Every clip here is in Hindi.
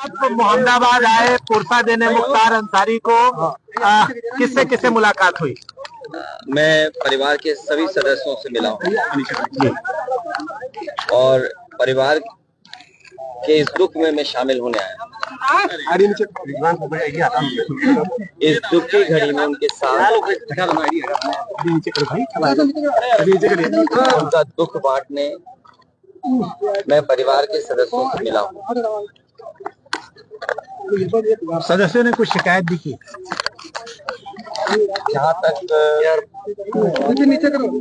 आप मोहम्मदाबाद आए पुरसा देने मुख्तार अंसारी को, किससे किससे मुलाकात हुई? मैं परिवार के सभी सदस्यों से मिला हूँ और परिवार के इस दुख में मैं शामिल होने आया। इस दुख की घड़ी में उनके साथ उनका दुख बांटने मैं परिवार के सदस्यों से मिला हूँ। सदस्यों ने कुछ शिकायत भी की? जहाँ तक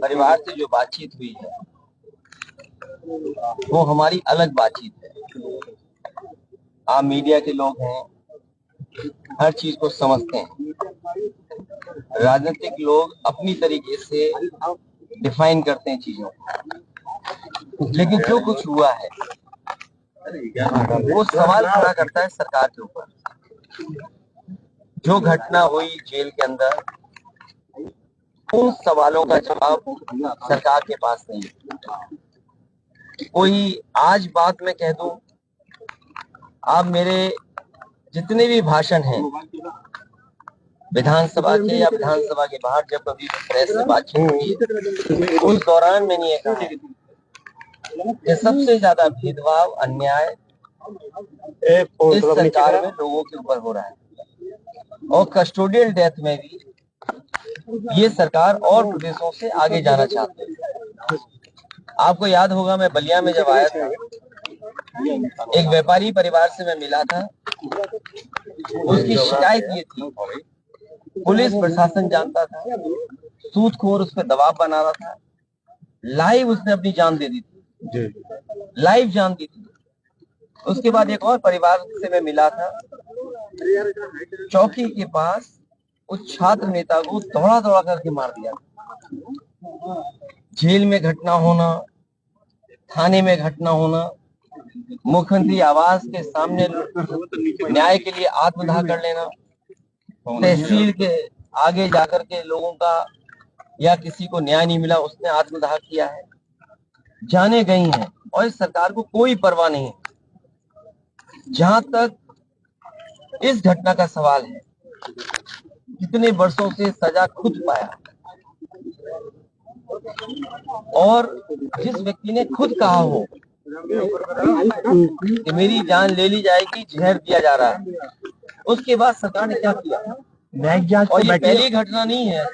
परिवार से जो बातचीत हुई है वो हमारी अलग बातचीत है। आप मीडिया के लोग हैं, हर चीज को समझते हैं। राजनीतिक लोग अपनी तरीके से डिफाइन करते हैं चीजों को, लेकिन जो कुछ हुआ है वो सवाल खड़ा करता है सरकार के ऊपर। जो घटना हुई जेल के अंदर, उन सवालों का जवाब सरकार के पास नहीं है। कोई आज बात मैं कह दूं, आप मेरे जितने भी भाषण हैं विधानसभा के या विधानसभा के बाहर जब कभी प्रेस से बातचीत हुई है, उस दौरान मैंने ये कहा कि सबसे ज्यादा भेदभाव अन्याय इस सरकार में लोगों के ऊपर हो रहा है और कस्टोडियल डेथ में भी ये सरकार और प्रदेशों से आगे जाना चाहते हैं। आपको याद होगा मैं बलिया में जब आया था, एक व्यापारी परिवार से मैं मिला था। उसकी शिकायत ये थी, पुलिस प्रशासन जानता था, सूदखोर उस पर दबाव बना रहा था, लाइव उसने अपनी जान दे दी थी, लाइव जान दी थी। उसके बाद एक और परिवार से मैं मिला था, चौकी के पास उस छात्र नेता को दौड़ा दौड़ा करके मार दिया। जेल में घटना होना, थाने में घटना होना, मुख्यमंत्री आवास के सामने न्याय के लिए आत्मदाह कर लेना, तहसील के आगे जाकर के लोगों का या किसी को न्याय नहीं मिला उसने आत्मदाह किया है, जाने गई हैं और इस सरकार को कोई परवाह नहीं है। जहां तक इस घटना का सवाल है, कितने वर्षों से सजा खुद पाया और जिस व्यक्ति ने खुद कहा हो कि मेरी जान ले ली जाएगी, जहर दिया जा रहा है, उसके बाद सरकार ने क्या किया? न्यायिक जांच। और ये पहली घटना नहीं है,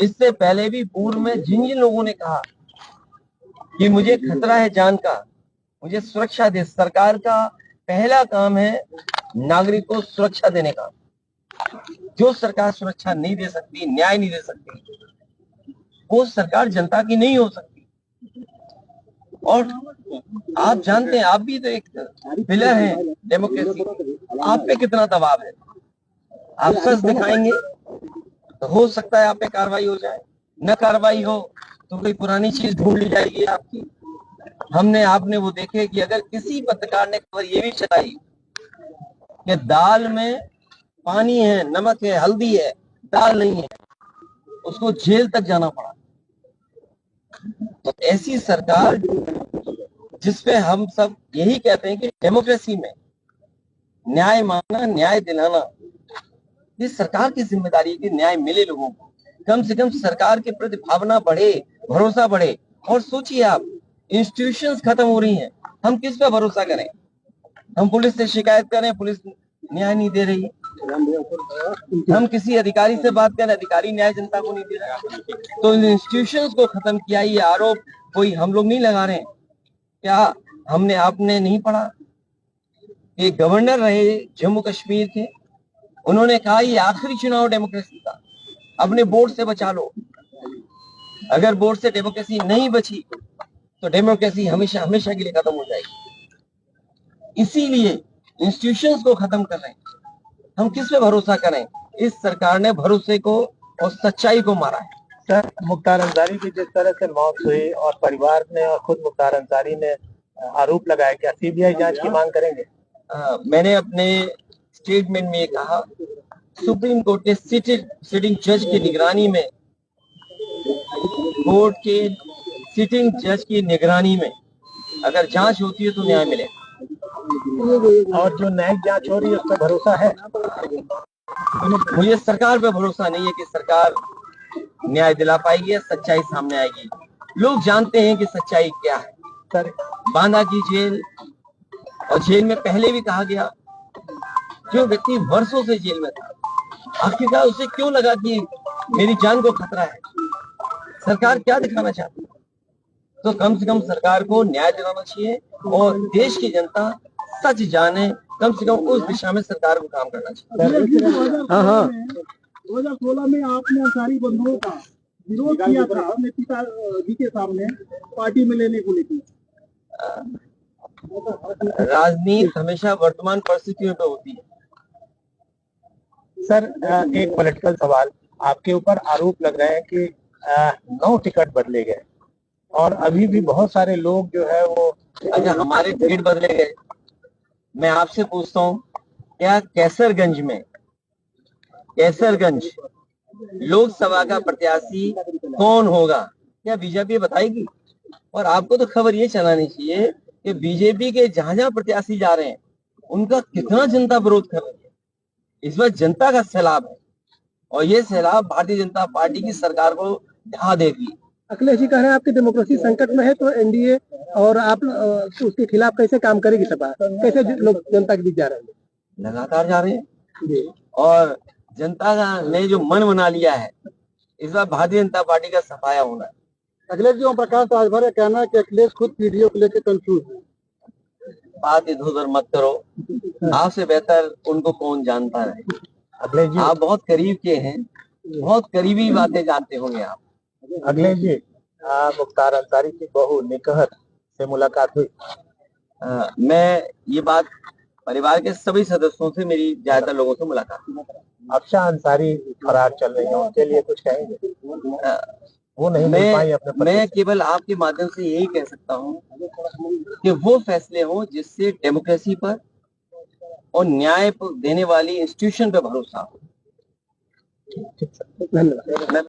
इससे पहले भी पूर्व में जिन जिन लोगों ने कहा कि मुझे खतरा है जान का, मुझे सुरक्षा दे, सरकार का पहला काम है नागरिक को सुरक्षा देने का। जो सरकार सुरक्षा नहीं दे सकती, न्याय नहीं दे सकती, वो सरकार जनता की नहीं हो सकती। और आप जानते हैं, आप भी तो एक पिलर हैं डेमोक्रेसी, आप पे कितना दबाव है। आप सच दिखाएंगे तो हो सकता है आप पे कार्रवाई हो जाए, न कार्रवाई हो तो कोई पुरानी चीज ढूंढ ली जाएगी आपकी। हमने आपने वो देखे कि अगर किसी पत्रकार ने खबर ये भी चलाई कि दाल में पानी है, नमक है, हल्दी है, दाल नहीं है, उसको जेल तक जाना पड़ा। तो ऐसी सरकार जिसपे हम सब यही कहते हैं कि डेमोक्रेसी में न्याय मांगना, न्याय दिलाना, ये सरकार की जिम्मेदारी है कि न्याय मिले लोगों को। कम से कम सरकार के प्रति भावना बढ़े, भरोसा बढ़े। और सोचिए आप, इंस्टीट्यूशंस खत्म हो रही हैं, हम किस पे भरोसा करें? हम पुलिस से शिकायत करें, पुलिस न्याय नहीं दे रही। हम किसी अधिकारी से बात करें, अधिकारी न्याय जनता को नहीं दे रहा। तो इन इंस्टीट्यूशंस को खत्म किया, ये आरोप कोई हम लोग नहीं लगा रहे हैं। क्या हमने आपने नहीं पढ़ा? ये गवर्नर रहे जम्मू कश्मीर के, उन्होंने कहा ये आखिरी चुनाव डेमोक्रेसी का, अपने बोर्ड से बचा लो। अगर बोर्ड से डेमोक्रेसी नहीं बची तो डेमोक्रेसी हमेशा हमेशा के लिए खत्म हो जाएगी। इसीलिए इंस्टीट्यूशंस को खत्म कर रहे हैं। हम किस पे भरोसा करें? इस सरकार ने भरोसे को और सच्चाई को मारा है। सर, मुख्तार अंसारी की जिस तरह से मौत हुई और परिवार ने और खुद मुख्तार अंसारी ने आरोप लगाया, क्या सीबीआई जांच की मांग करेंगे? मैंने अपने स्टेटमेंट में कहा, सुप्रीम कोर्ट के सिटिंग जज की निगरानी में, कोर्ट के सिटिंग जज की निगरानी में अगर जांच होती है तो न्याय मिलेगा। और जो न्यायिक जांच हो रही है उस पर भरोसा है? मुझे सरकार पे भरोसा नहीं है कि सरकार न्याय दिला पाएगी या सच्चाई सामने आएगी। लोग जानते हैं कि सच्चाई क्या है। सर, बांदा की जेल, और जेल में पहले भी कहा गया, जो व्यक्ति वर्षों से जेल में था, आखिरकार उसे क्यों लगा कि मेरी जान को खतरा है? सरकार क्या दिखाना चाहती है? तो कम से कम सरकार को न्याय दिलाना चाहिए और देश की जनता सच जाने, कम से कम उस दिशा में सरकार को काम करना चाहिए। हाँ, 2016 में आपने अंसारी बंधुओं का विरोध किया था अपने पिताजी के सामने पार्टी में लेने को लेकर। राजनीति हमेशा वर्तमान परिस्थितियों पे होती है। सर, एक पॉलिटिकल सवाल, आपके ऊपर आरोप लग रहे हैं कि 9 टिकट बदले गए और अभी भी बहुत सारे लोग जो है वो अच्छा, हमारे टिकट बदले गए। मैं आपसे पूछता हूँ, क्या कैसरगंज लोकसभा का प्रत्याशी कौन होगा? क्या बीजेपी बताएगी? और आपको तो खबर ये चलानी चाहिए कि बीजेपी के जहां जहां प्रत्याशी जा रहे हैं उनका कितना जनता विरोध कर रही है। इस बार जनता का सैलाब है और ये सैलाब भारतीय जनता पार्टी की सरकार को ढहा देगी। अखिलेश जी कह रहे हैं आपकी डेमोक्रेसी संकट में है, तो एनडीए और आप उसके खिलाफ कैसे काम करेगी सपा? कैसे लोग जनता के बीच जा रहे हैं? लगातार जा रहे हैं और जनता ने जो मन बना लिया है, इस बार भारतीय जनता पार्टी का सफाया होना है। अखिलेश जी, ओम प्रकाश राजभर का कहना है कि अखिलेश खुद पीडीओ को लेकर कंफ्यूज है। बात इधर उधर मत करो, आपसे बेहतर उनको कौन जानता है। अखिलेश जी, आप बहुत करीब के हैं, बहुत करीबी बातें जानते होंगे आप। अखिलेश जी, मुख्तार अंसारी की बहू निकहत से मुलाकात हुई? मैं ये बात परिवार के सभी सदस्यों से, मेरी ज्यादातर लोगों से मुलाकात हुई। अफशा अंसारी फरार चल रही है, उनके लिए कुछ कहेंगे? वो नहीं मिल पाई अपने मैं केवल आपके माध्यम से यही कह सकता हूँ कि वो फैसले हो जिससे डेमोक्रेसी पर और न्याय देने वाली इंस्टीट्यूशन पे भरोसा हो। धन्यवाद।